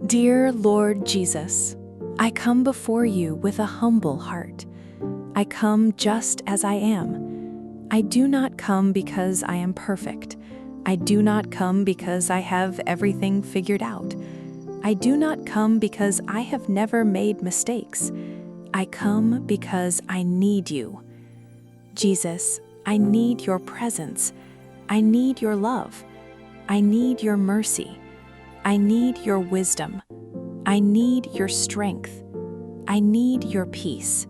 Dear Lord Jesus, I come before you with a humble heart. I come just as I am. I do not come because I am perfect. I do not come because I have everything figured out. I do not come because I have never made mistakes. I come because I need you. Jesus, I need your presence. I need your love. I need your mercy. I need your wisdom. I need your strength. I need your peace.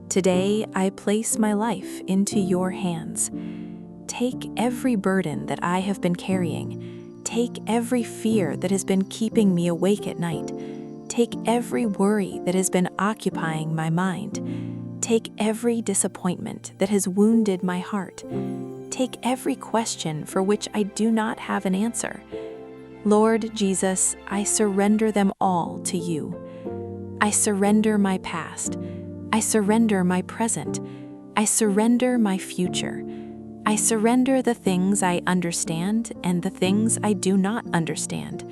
Today, I place my life into your hands. Take every burden that I have been carrying. Take every fear that has been keeping me awake at night. Take every worry that has been occupying my mind. Take every disappointment that has wounded my heart. Take every question for which I do not have an answer. Lord Jesus, I surrender them all to you. I surrender my past. I surrender my present. I surrender my future. I surrender the things I understand and the things I do not understand.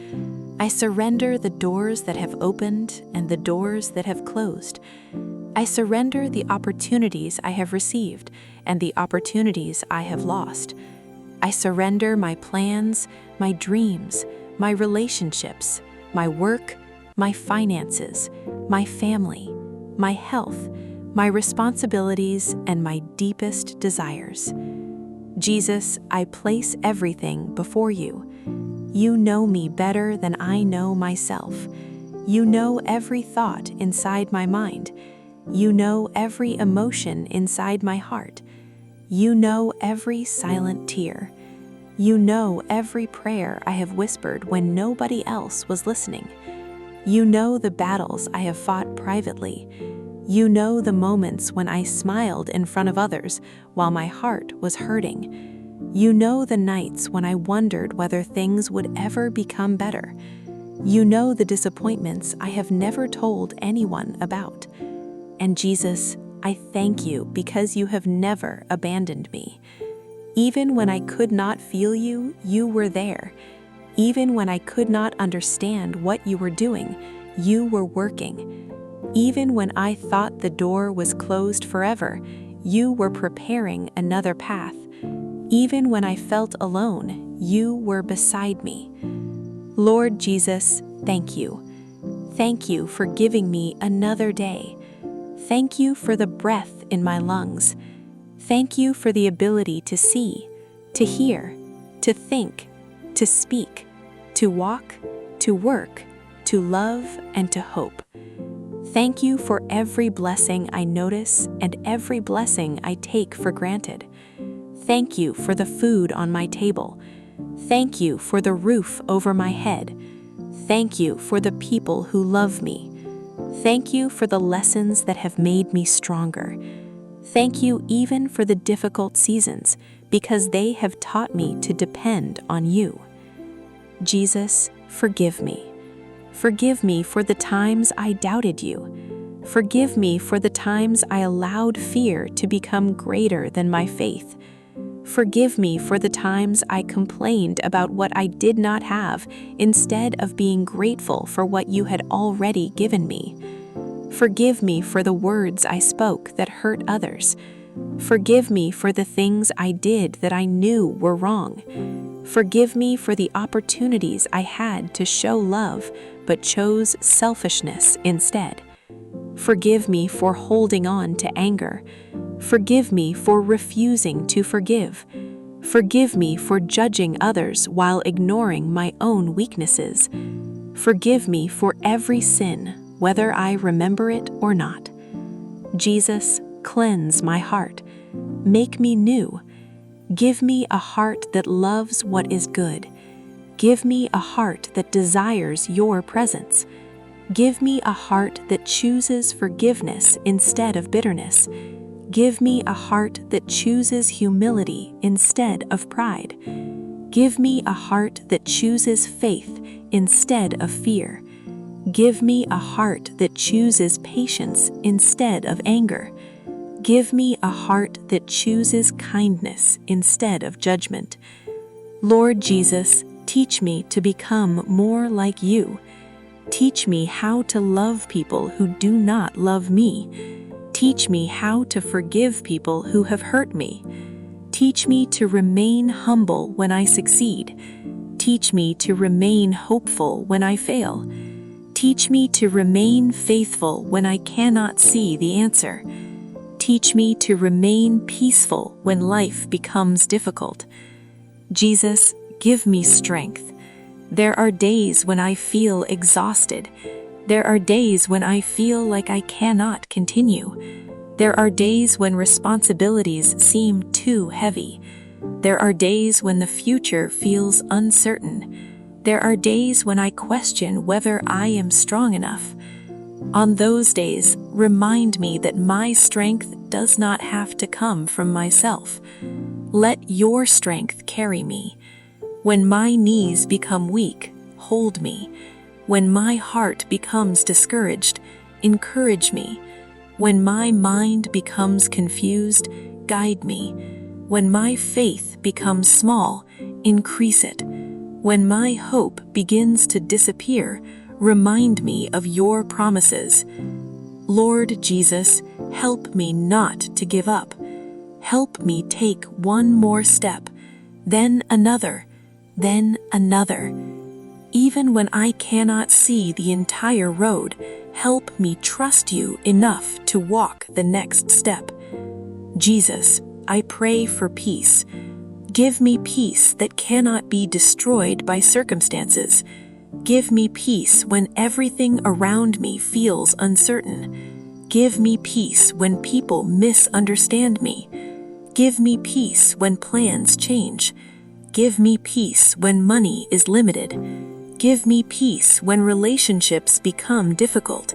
I surrender the doors that have opened and the doors that have closed. I surrender the opportunities I have received and the opportunities I have lost. I surrender my plans, my dreams, my relationships, my work, my finances, my family, my health, my responsibilities, and my deepest desires. Jesus, I place everything before you. You know me better than I know myself. You know every thought inside my mind. You know every emotion inside my heart. You know every silent tear. You know every prayer I have whispered when nobody else was listening. You know the battles I have fought privately. You know the moments when I smiled in front of others while my heart was hurting. You know the nights when I wondered whether things would ever become better. You know the disappointments I have never told anyone about. And Jesus, I thank you because you have never abandoned me. Even when I could not feel you, you were there. Even when I could not understand what you were doing, you were working. Even when I thought the door was closed forever, you were preparing another path. Even when I felt alone, you were beside me. Lord Jesus, thank you. Thank you for giving me another day. Thank you for the breath in my lungs. Thank you for the ability to see, to hear, to think, to speak, to walk, to work, to love, and to hope. Thank you for every blessing I notice and every blessing I take for granted. Thank you for the food on my table. Thank you for the roof over my head. Thank you for the people who love me. Thank you for the lessons that have made me stronger. Thank you even for the difficult seasons, because they have taught me to depend on you. Jesus, forgive me. Forgive me for the times I doubted you. Forgive me for the times I allowed fear to become greater than my faith. Forgive me for the times I complained about what I did not have instead of being grateful for what you had already given me. Forgive me for the words I spoke that hurt others. Forgive me for the things I did that I knew were wrong. Forgive me for the opportunities I had to show love but chose selfishness instead. Forgive me for holding on to anger. Forgive me for refusing to forgive. Forgive me for judging others while ignoring my own weaknesses. Forgive me for every sin, whether I remember it or not. Jesus, cleanse my heart. Make me new. Give me a heart that loves what is good. Give me a heart that desires your presence. Give me a heart that chooses forgiveness instead of bitterness. Give me a heart that chooses humility instead of pride. Give me a heart that chooses faith instead of fear. Give me a heart that chooses patience instead of anger. Give me a heart that chooses kindness instead of judgment. Lord Jesus, teach me to become more like you. Teach me how to love people who do not love me. Teach me how to forgive people who have hurt me. Teach me to remain humble when I succeed. Teach me to remain hopeful when I fail. Teach me to remain faithful when I cannot see the answer. Teach me to remain peaceful when life becomes difficult. Jesus, give me strength. There are days when I feel exhausted. There are days when I feel like I cannot continue. There are days when responsibilities seem too heavy. There are days when the future feels uncertain. There are days when I question whether I am strong enough. On those days, remind me that my strength does not have to come from myself. Let your strength carry me. When my knees become weak, hold me. When my heart becomes discouraged, encourage me. When my mind becomes confused, guide me. When my faith becomes small, increase it. When my hope begins to disappear, remind me of your promises. Lord Jesus, help me not to give up. Help me take one more step, then another, then another. Even when I cannot see the entire road, help me trust you enough to walk the next step. Jesus, I pray for peace. Give me peace that cannot be destroyed by circumstances. Give me peace when everything around me feels uncertain. Give me peace when people misunderstand me. Give me peace when plans change. Give me peace when money is limited. Give me peace when relationships become difficult.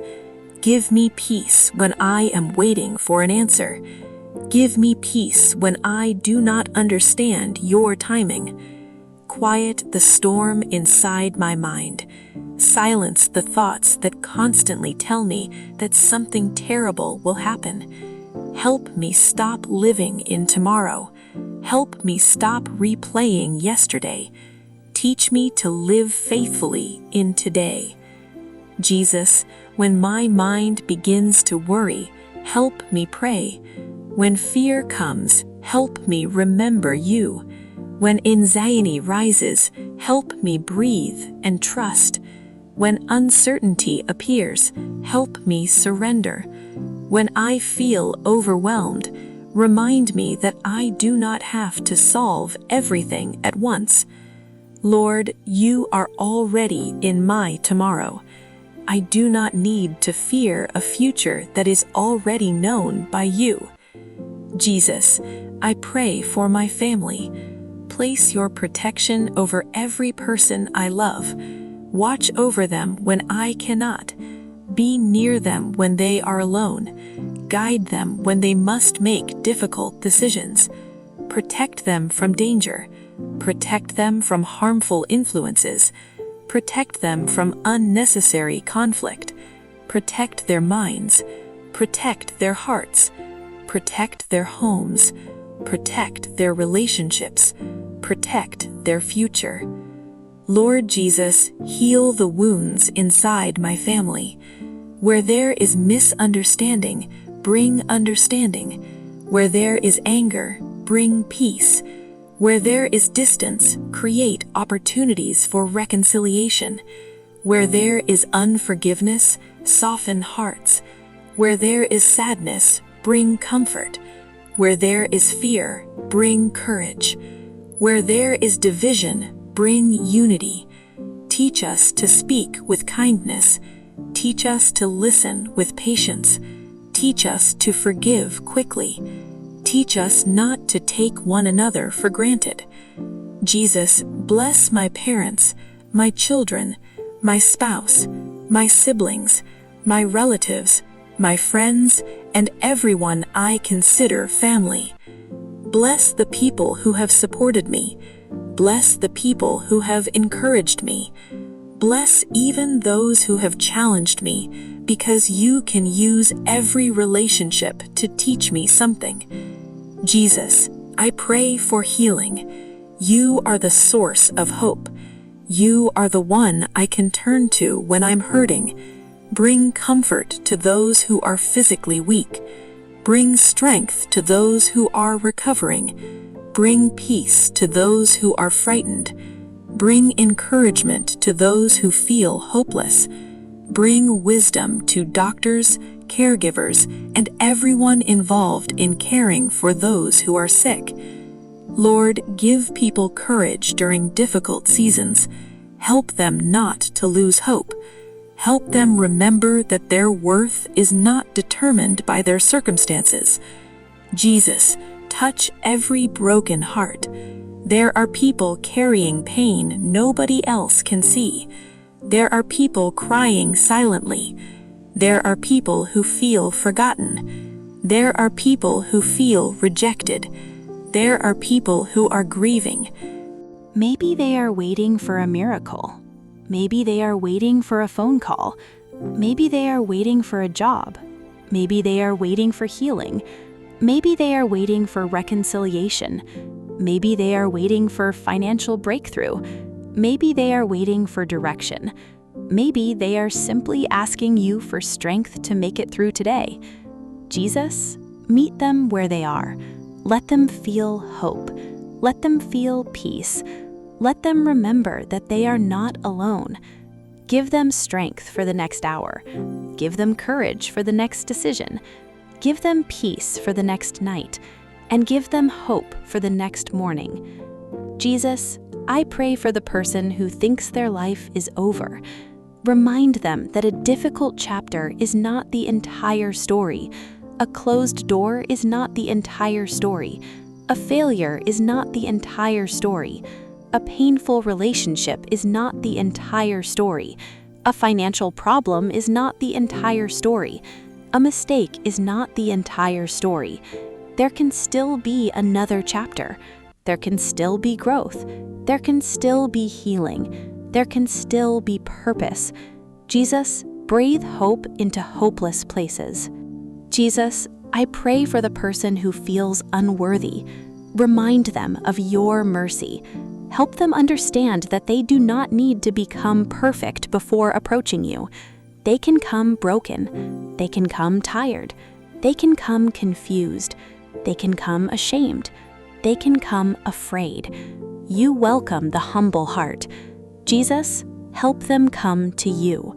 Give me peace when I am waiting for an answer. Give me peace when I do not understand your timing. Quiet the storm inside my mind. Silence the thoughts that constantly tell me that something terrible will happen. Help me stop living in tomorrow. Help me stop replaying yesterday. Teach me to live faithfully in today. Jesus, when my mind begins to worry, help me pray. When fear comes, help me remember you. When anxiety rises, help me breathe and trust. When uncertainty appears, help me surrender. When I feel overwhelmed, remind me that I do not have to solve everything at once. Lord, you are already in my tomorrow. I do not need to fear a future that is already known by you. Jesus, I pray for my family. Place your protection over every person I love. Watch over them when I cannot. Be near them when they are alone. Guide them when they must make difficult decisions. Protect them from danger. Protect them from harmful influences. Protect them from unnecessary conflict. Protect their minds. Protect their hearts. Protect their homes. Protect their relationships. Protect their future. Lord Jesus, heal the wounds inside my family. Where there is misunderstanding, bring understanding. Where there is anger, bring peace. Where there is distance, create opportunities for reconciliation. Where there is unforgiveness, soften hearts. Where there is sadness, bring comfort. Where there is fear, bring courage. Where there is division, bring unity. Teach us to speak with kindness. Teach us to listen with patience. Teach us to forgive quickly. Teach us not to take one another for granted. Jesus, bless my parents, my children, my spouse, my siblings, my relatives, my friends, and everyone I consider family. Bless the people who have supported me. Bless the people who have encouraged me. Bless even those who have challenged me, because you can use every relationship to teach me something. Jesus, I pray for healing. You are the source of hope. You are the one I can turn to when I'm hurting. Bring comfort to those who are physically weak. Bring strength to those who are recovering. Bring peace to those who are frightened. Bring encouragement to those who feel hopeless. Bring wisdom to doctors, caregivers, and everyone involved in caring for those who are sick. Lord, give people courage during difficult seasons. Help them not to lose hope. Help them remember that their worth is not determined by their circumstances. Jesus, touch every broken heart. There are people carrying pain nobody else can see. There are people crying silently. There are people who feel forgotten. There are people who feel rejected. There are people who are grieving. Maybe they are waiting for a miracle. Maybe they are waiting for a phone call. Maybe they are waiting for a job. Maybe they are waiting for healing. Maybe they are waiting for reconciliation. Maybe they are waiting for financial breakthrough. Maybe they are waiting for direction. Maybe they are simply asking you for strength to make it through today. Jesus, meet them where they are. Let them feel hope. Let them feel peace. Let them remember that they are not alone. Give them strength for the next hour. Give them courage for the next decision. Give them peace for the next night. And give them hope for the next morning. Jesus, I pray for the person who thinks their life is over. Remind them that a difficult chapter is not the entire story. A closed door is not the entire story. A failure is not the entire story. A painful relationship is not the entire story. A financial problem is not the entire story. A mistake is not the entire story. There can still be another chapter. There can still be growth. There can still be healing. There can still be purpose. Jesus, breathe hope into hopeless places. Jesus, I pray for the person who feels unworthy. Remind them of your mercy. Help them understand that they do not need to become perfect before approaching you. They can come broken. They can come tired. They can come confused. They can come ashamed. They can come afraid. You welcome the humble heart. Jesus, help them come to you.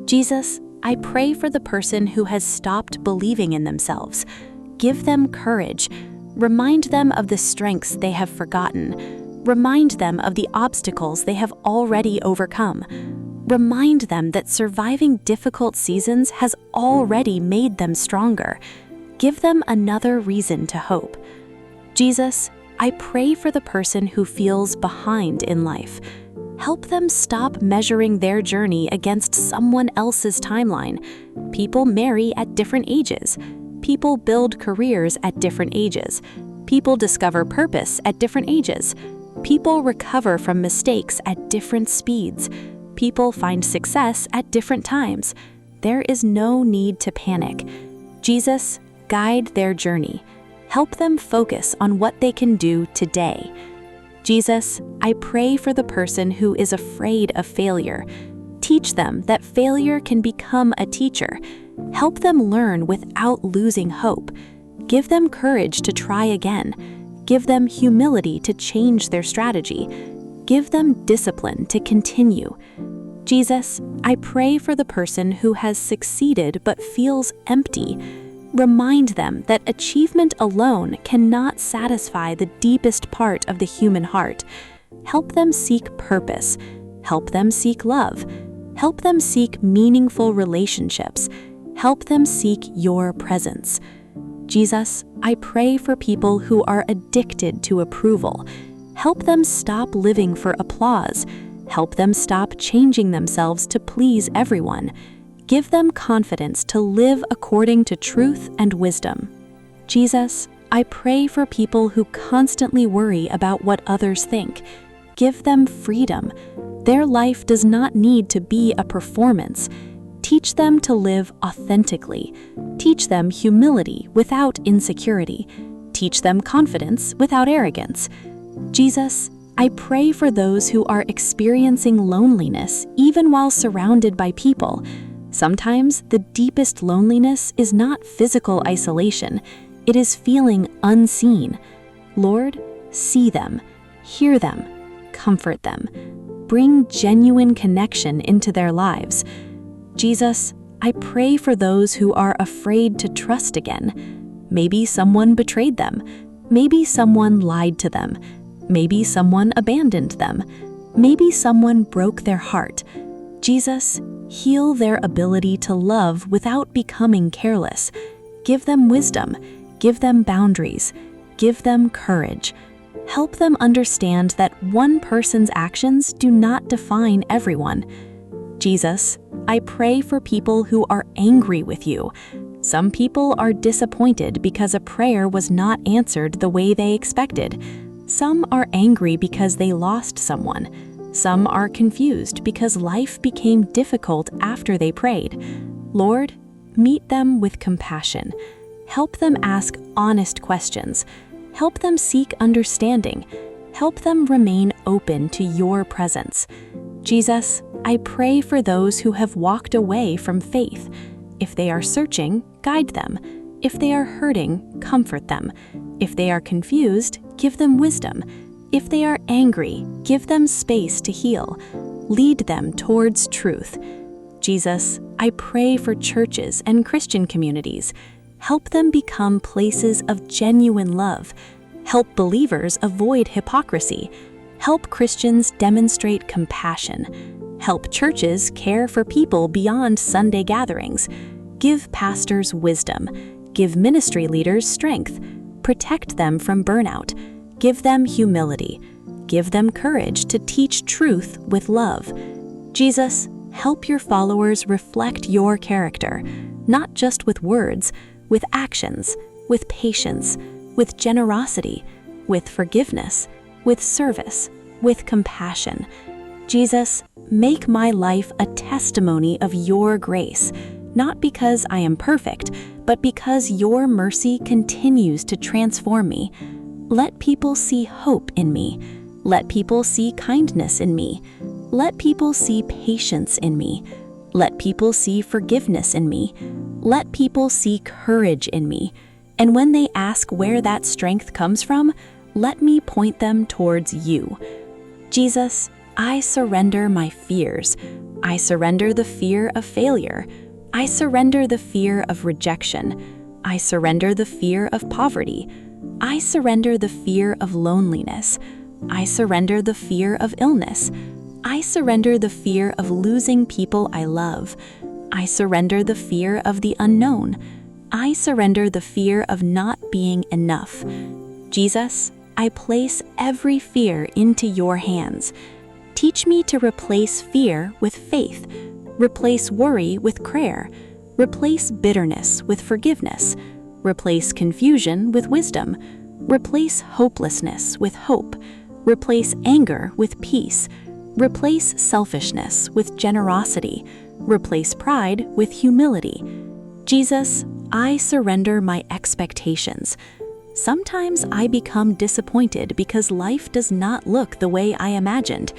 Jesus, I pray for the person who has stopped believing in themselves. Give them courage. Remind them of the strengths they have forgotten. Remind them of the obstacles they have already overcome. Remind them that surviving difficult seasons has already made them stronger. Give them another reason to hope. Jesus, I pray for the person who feels behind in life. Help them stop measuring their journey against someone else's timeline. People marry at different ages. People build careers at different ages. People discover purpose at different ages. People recover from mistakes at different speeds. People find success at different times. There is no need to panic. Jesus, guide their journey. Help them focus on what they can do today. Jesus, I pray for the person who is afraid of failure. Teach them that failure can become a teacher. Help them learn without losing hope. Give them courage to try again. Give them humility to change their strategy. Give them discipline to continue. Jesus, I pray for the person who has succeeded but feels empty. Remind them that achievement alone cannot satisfy the deepest part of the human heart. Help them seek purpose. Help them seek love. Help them seek meaningful relationships. Help them seek your presence. Jesus, I pray for people who are addicted to approval. Help them stop living for applause. Help them stop changing themselves to please everyone. Give them confidence to live according to truth and wisdom. Jesus, I pray for people who constantly worry about what others think. Give them freedom. Their life does not need to be a performance. Teach them to live authentically. Teach them humility without insecurity. Teach them confidence without arrogance. Jesus, I pray for those who are experiencing loneliness even while surrounded by people. Sometimes the deepest loneliness is not physical isolation, it is feeling unseen. Lord, see them, hear them, comfort them. Bring genuine connection into their lives. Jesus, I pray for those who are afraid to trust again. Maybe someone betrayed them. Maybe someone lied to them. Maybe someone abandoned them. Maybe someone broke their heart. Jesus, heal their ability to love without becoming careless. Give them wisdom. Give them boundaries. Give them courage. Help them understand that one person's actions do not define everyone. Jesus, I pray for people who are angry with you. Some people are disappointed because a prayer was not answered the way they expected. Some are angry because they lost someone. Some are confused because life became difficult after they prayed. Lord, meet them with compassion. Help them ask honest questions. Help them seek understanding. Help them remain open to your presence. Jesus, I pray for those who have walked away from faith. If they are searching, guide them. If they are hurting, comfort them. If they are confused, give them wisdom. If they are angry, give them space to heal. Lead them towards truth. Jesus, I pray for churches and Christian communities. Help them become places of genuine love. Help believers avoid hypocrisy. Help Christians demonstrate compassion. Help churches care for people beyond Sunday gatherings. Give pastors wisdom. Give ministry leaders strength. Protect them from burnout. Give them humility. Give them courage to teach truth with love. Jesus, help your followers reflect your character, not just with words, with actions, with patience, with generosity, with forgiveness, with service, with compassion. Jesus, make my life a testimony of your grace, not because I am perfect, but because your mercy continues to transform me. Let people see hope in me. Let people see kindness in me. Let people see patience in me. Let people see forgiveness in me. Let people see courage in me. And when they ask where that strength comes from, let me point them towards you. Jesus, I surrender my fears. I surrender the fear of failure. I surrender the fear of rejection. I surrender the fear of poverty. I surrender the fear of loneliness. I surrender the fear of illness. I surrender the fear of losing people I love. I surrender the fear of the unknown. I surrender the fear of not being enough. Jesus, I place every fear into your hands. Teach me to replace fear with faith, replace worry with prayer, replace bitterness with forgiveness, replace confusion with wisdom, replace hopelessness with hope, replace anger with peace, replace selfishness with generosity, replace pride with humility. Jesus, I surrender my expectations. Sometimes I become disappointed because life does not look the way I imagined,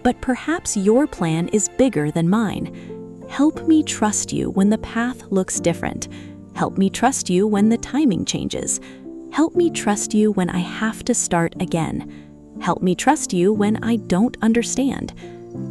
but perhaps your plan is bigger than mine. Help me trust you when the path looks different. Help me trust you when the timing changes. Help me trust you when I have to start again. Help me trust you when I don't understand.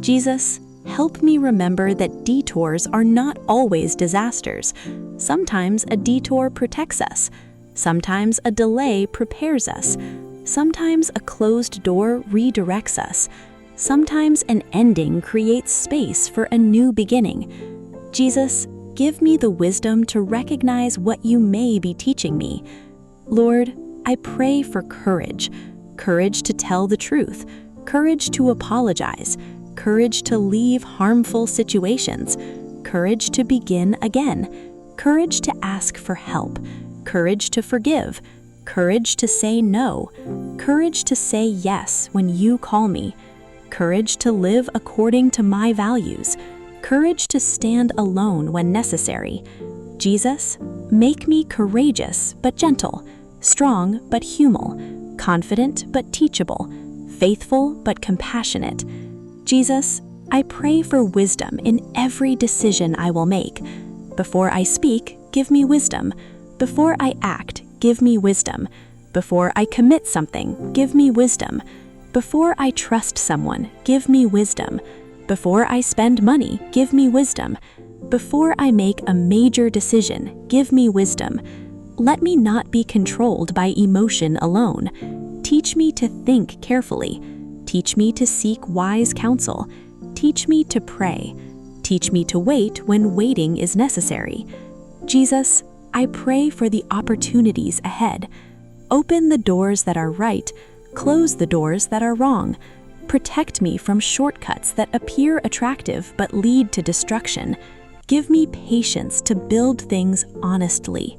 Jesus, help me remember that detours are not always disasters. Sometimes a detour protects us. Sometimes a delay prepares us. Sometimes a closed door redirects us. Sometimes an ending creates space for a new beginning. Jesus, give me the wisdom to recognize what you may be teaching me. Lord, I pray for courage. Courage to tell the truth. Courage to apologize. Courage to leave harmful situations. Courage to begin again. Courage to ask for help. Courage to forgive. Courage to say no. Courage to say yes when you call me. Courage to live according to my values. Courage to stand alone when necessary. Jesus, make me courageous but gentle, strong but humble, confident but teachable, faithful but compassionate. Jesus, I pray for wisdom in every decision I will make. Before I speak, give me wisdom. Before I act, give me wisdom. Before I commit something, give me wisdom. Before I trust someone, give me wisdom. Before I spend money, give me wisdom. Before I make a major decision, give me wisdom. Let me not be controlled by emotion alone. Teach me to think carefully. Teach me to seek wise counsel. Teach me to pray. Teach me to wait when waiting is necessary. Jesus, I pray for the opportunities ahead. Open the doors that are right, close the doors that are wrong. Protect me from shortcuts that appear attractive but lead to destruction. Give me patience to build things honestly.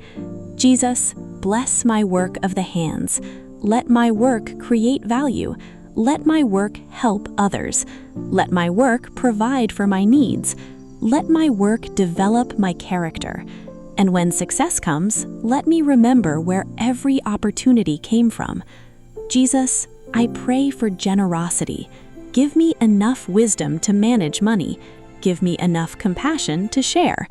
Jesus, bless my work of the hands. Let my work create value. Let my work help others. Let my work provide for my needs. Let my work develop my character. And when success comes, let me remember where every opportunity came from. Jesus, I pray for generosity. Give me enough wisdom to manage money. Give me enough compassion to share.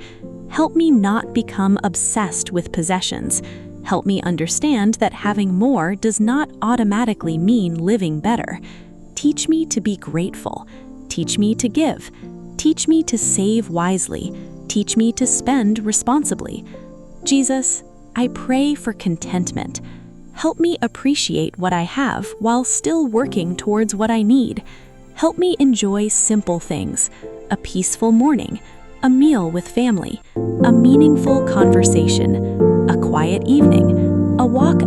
Help me not become obsessed with possessions. Help me understand that having more does not automatically mean living better. Teach me to be grateful. Teach me to give. Teach me to save wisely. Teach me to spend responsibly. Jesus, I pray for contentment. Help me appreciate what I have while still working towards what I need. Help me enjoy simple things, a peaceful morning, a meal with family, a meaningful conversation, a quiet evening, a walk